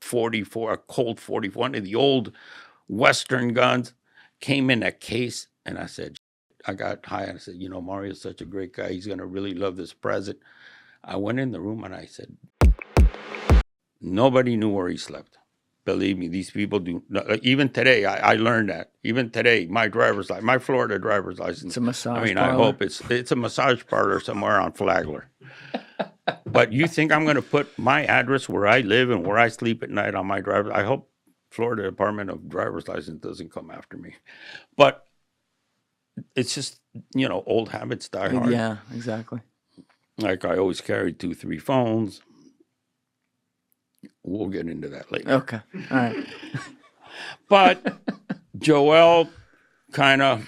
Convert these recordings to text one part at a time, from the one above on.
.44, a Colt 44, one of the old Western guns, came in a case, and I said, I got high, and I said, Mario's such a great guy. He's going to really love this present. I went in the room, and I said, nobody knew where he slept. Believe me, these people do. Even today, I learned that. Even today, my Florida driver's license. It's a massage parlor. I hope it's a massage parlor somewhere on Flagler. But you think I'm going to put my address where I live and where I sleep at night on my driver? I hope Florida Department of Driver's License doesn't come after me. But it's just, old habits die hard. Yeah, exactly. Like I always carried 2-3 phones. We'll get into that later. Okay. All right. But Joel kind of,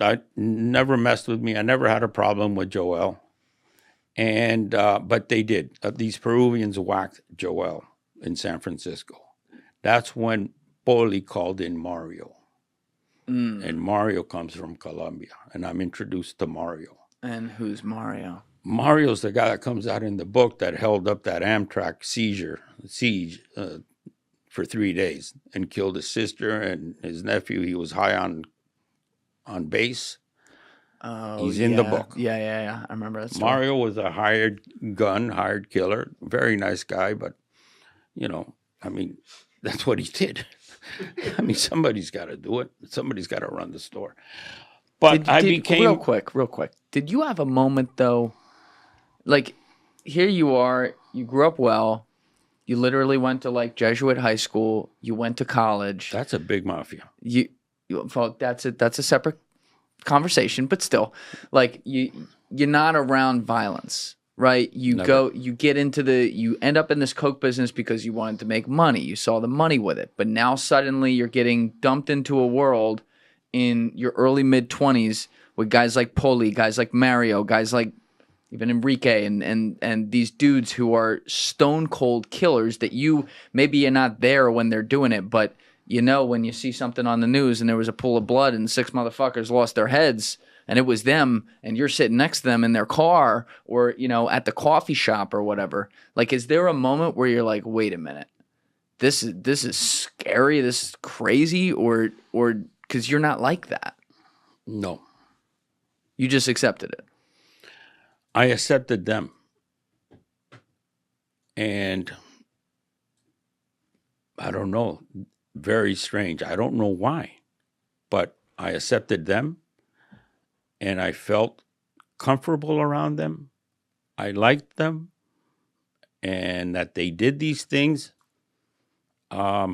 I never messed with me. I never had a problem with Joel. And, but they did. These Peruvians whacked Joel in San Francisco. That's when Poli called in Mario. And Mario comes from Colombia. And I'm introduced to Mario. And who's Mario? Mario's the guy that comes out in the book that held up that Amtrak siege for 3 days and killed his sister and his nephew. He was high on base. Oh, he's in the book. Yeah. I remember that story. Mario was a hired killer. Very nice guy, but, that's what he did. Somebody's got to do it. Somebody's got to run the store. But I became... Real quick. Did you have a moment, though? Like, here you are. You grew up well. You literally went to, Jesuit high school. You went to college. That's a big mafia. Well, that's a separate conversation, but still, you're not around violence, right? You end up in this coke business because you wanted to make money. You saw the money with it, but now suddenly you're getting dumped into a world in your early mid-20s with guys like Poli, guys like Mario, guys like even Enrique, and these dudes who are stone cold killers that maybe you're not there when they're doing it, but when you see something on the news and there was a pool of blood and 6 motherfuckers lost their heads and it was them and you're sitting next to them in their car or, at the coffee shop or whatever. Is there a moment where you're like, wait a minute, this is scary, this is crazy, or because you're not like that? No. You just accepted it. I accepted them. And I don't know. Very strange. I don't know why, but I accepted them and I felt comfortable around them. I liked them and that they did these things. I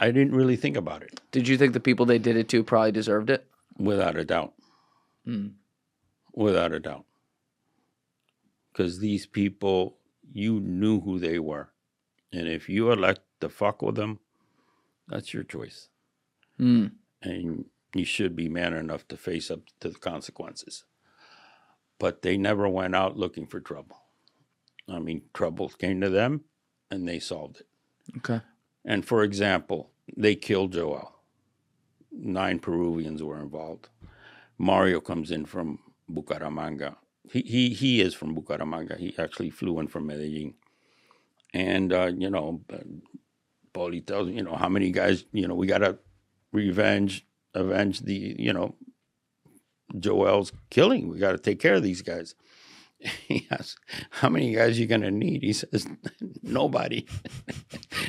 didn't really think about it. Did you think the people they did it to probably deserved it? Without a doubt. Without a doubt. Because these people, you knew who they were. And if you elect to fuck with them, that's your choice. And you should be man enough to face up to the consequences. But they never went out looking for trouble. Trouble came to them, and they solved it. Okay. And for example, they killed Joel. 9 Peruvians were involved. Mario comes in from Bucaramanga. He is from Bucaramanga. He actually flew in from Medellin. And, Paulie tells me, how many guys, we got to avenge the, Joel's killing. We got to take care of these guys. He asks, how many guys are you going to need? He says, nobody.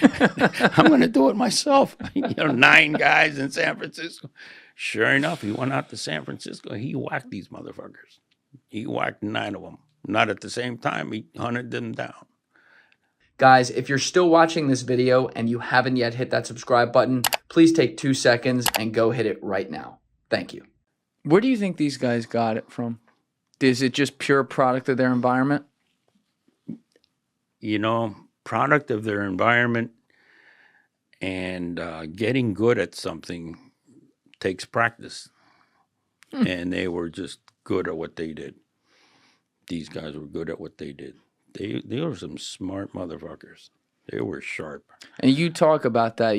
I'm going to do it myself. 9 guys in San Francisco. Sure enough, he went out to San Francisco. He whacked these motherfuckers. He whacked 9 of them. Not at the same time. He hunted them down. Guys, if you're still watching this video and you haven't yet hit that subscribe button, please take 2 seconds and go hit it right now. Thank you. Where do you think these guys got it from? Is it just pure product of their environment? Product of their environment and getting good at something takes practice. And they were just good at what they did. These guys were good at what they did. They were some smart motherfuckers. They were sharp. And you talk about that.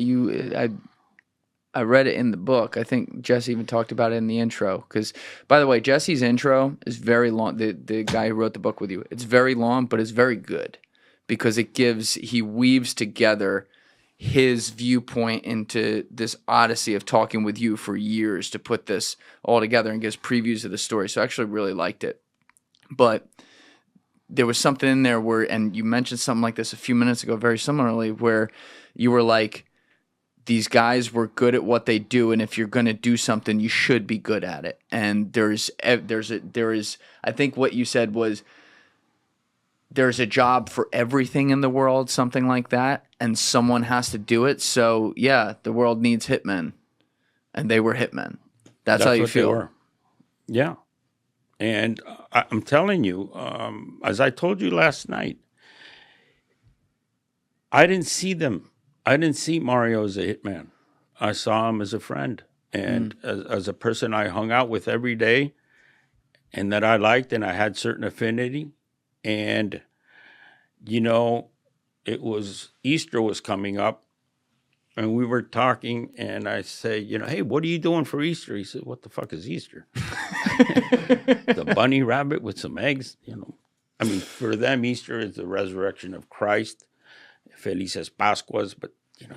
I read it in the book. I think Jesse even talked about it in the intro. Because, by the way, Jesse's intro is very long. The guy who wrote the book with you, it's very long, but it's very good. because he weaves together his viewpoint into this odyssey of talking with you for years to put this all together, and gives previews of the story. So I actually really liked it. But there was something in there where, and you mentioned something like this a few minutes ago, very similarly, where you were like, these guys were good at what they do, and if you're going to do something, you should be good at it. And there is, I think what you said was, there's a job for everything in the world, something like that, and someone has to do it. So yeah, the world needs hitmen, and they were hitmen. That's how you what feel. They were. Yeah, and I'm telling you, as I told you last night, I didn't see them. I didn't see Mario as a hitman. I saw him as a friend, and as a person I hung out with every day, and that I liked, and I had certain affinity. And, you know, Easter was coming up, and we were talking, and I say, you know, hey, what are you doing for Easter? He said, what the fuck is Easter? The bunny rabbit with some eggs, you know. I mean, for them, Easter is the resurrection of Christ. Felices Pascuas, but, you know,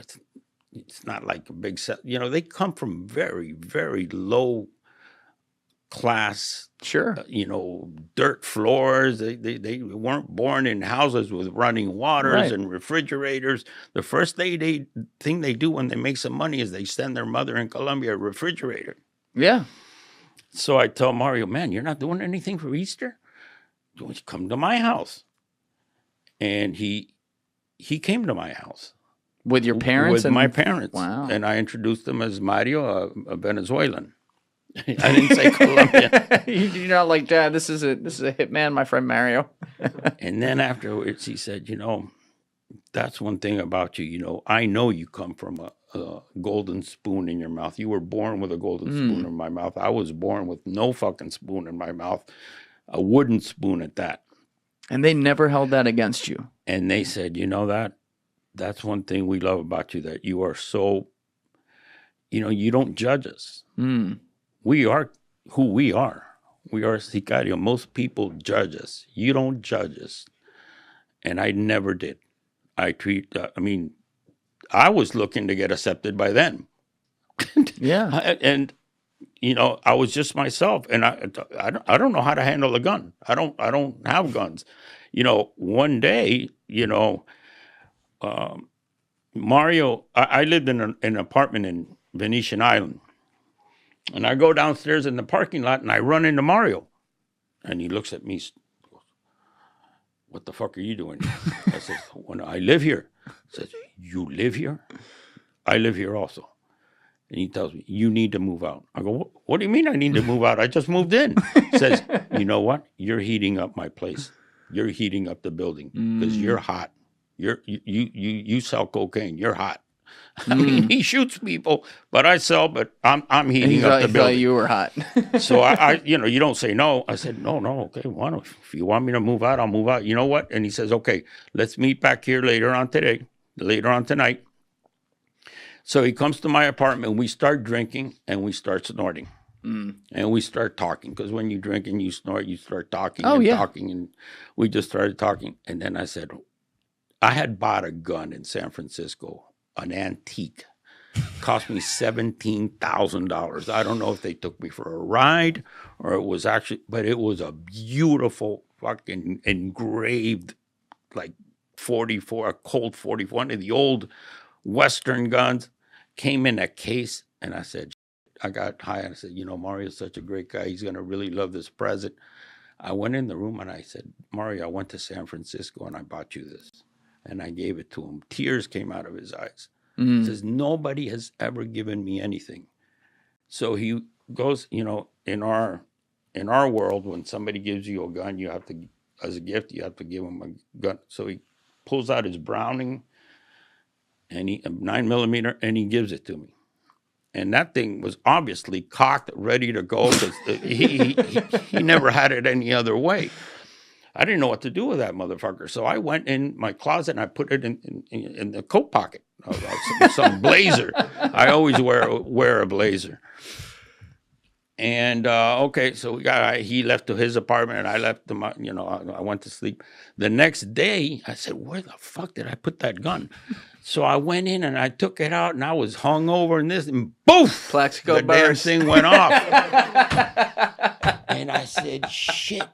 it's not like a big set. You know, they come from very, very low class, sure, you know, dirt floors. They weren't born in houses with running waters right. and refrigerators. The first thing they do when they make some money is they send their mother in Colombia a refrigerator. Yeah. So I tell Mario, man, you're not doing anything for Easter? You come to my house. And he came to my house. With your parents? With my parents. Wow. And I introduced him as Mario, a Venezuelan. I didn't say Colombian. You're not like, Dad, this is a hitman, my friend Mario. And then afterwards he said, you know, that's one thing about you. You know, I know you come from a golden spoon in your mouth. You were born with a golden spoon in my mouth. I was born with no fucking spoon in my mouth, a wooden spoon at that. And they never held that against you. And they said, you know, that's one thing we love about you, that you are so, you know, you don't judge us. We are who we are. We are Sicario. Most people judge us. You don't judge us. And I never did. I was looking to get accepted by them. Yeah. And, you know, I was just myself. And I don't know how to handle a gun. I don't have guns. You know, one day, you know, Mario, I lived in an apartment in Venetian Island. And I go downstairs in the parking lot and I run into Mario. And he looks at me, what the fuck are you doing here? I said, well, I live here. He says, you live here? I live here also. And he tells me, you need to move out. I go, what do you mean I need to move out? I just moved in. He says, you know what? You're heating up my place. You're heating up the building because you're hot. You sell cocaine. You're hot. I mean, he shoots people, but I'm heating up the building. Thought you were hot. So I, you know, you don't say no. I said, no, okay, well, if you want me to move out, I'll move out. You know what? And he says, okay, let's meet back here later on tonight. So he comes to my apartment, we start drinking and we start snorting. And we start talking, because when you drink and you snort, you start talking talking. And we just started talking. And then I said, I had bought a gun in San Francisco, an antique. Cost me $17,000. I don't know if they took me for a ride or it was actually, but it was a beautiful fucking engraved, like 44, a Colt 44, one of the old Western guns. Came in a case, and I said, I got high and I said, you know, Mario's such a great guy. He's going to really love this present. I went in the room and I said, Mario, I went to San Francisco and I bought you this. And I gave it to him. Tears came out of his eyes. He says, nobody has ever given me anything. So he goes, you know, in our world, when somebody gives you a gun, you have to, as a gift, you have to give him a gun. So he pulls out his Browning and a 9mm, and he gives it to me. And that thing was obviously cocked, ready to go, because he never had it any other way. I didn't know what to do with that motherfucker. So I went in my closet and I put it in the coat pocket of some blazer. I always wear a blazer. And okay, so he left to his apartment, and I left to my, I went to sleep. The next day, I said, "Where the fuck did I put that gun?" So I went in and I took it out, and I was hungover, and boof, Plaxico the damn thing went off. And I said, "Shit,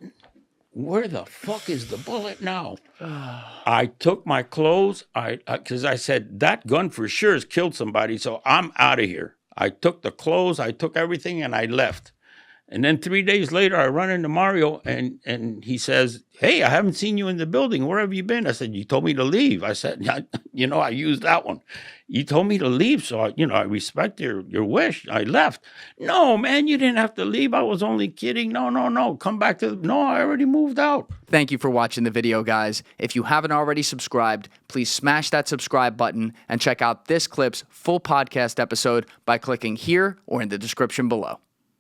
where the fuck is the bullet now?" I took my clothes, because I said that gun for sure has killed somebody, so I'm out of here. I took the clothes, I took everything, and I left. And then 3 days later, I run into Mario, and he says, "Hey, I haven't seen you in the building. Where have you been?" I said, "You told me to leave." I said, I used that one. "You told me to leave, so I respect your wish. I left." "No, man, you didn't have to leave. I was only kidding. No. Come back to no, I already moved out." Thank you for watching the video, guys. If you haven't already subscribed, please smash that subscribe button and check out this clip's full podcast episode by clicking here or in the description below.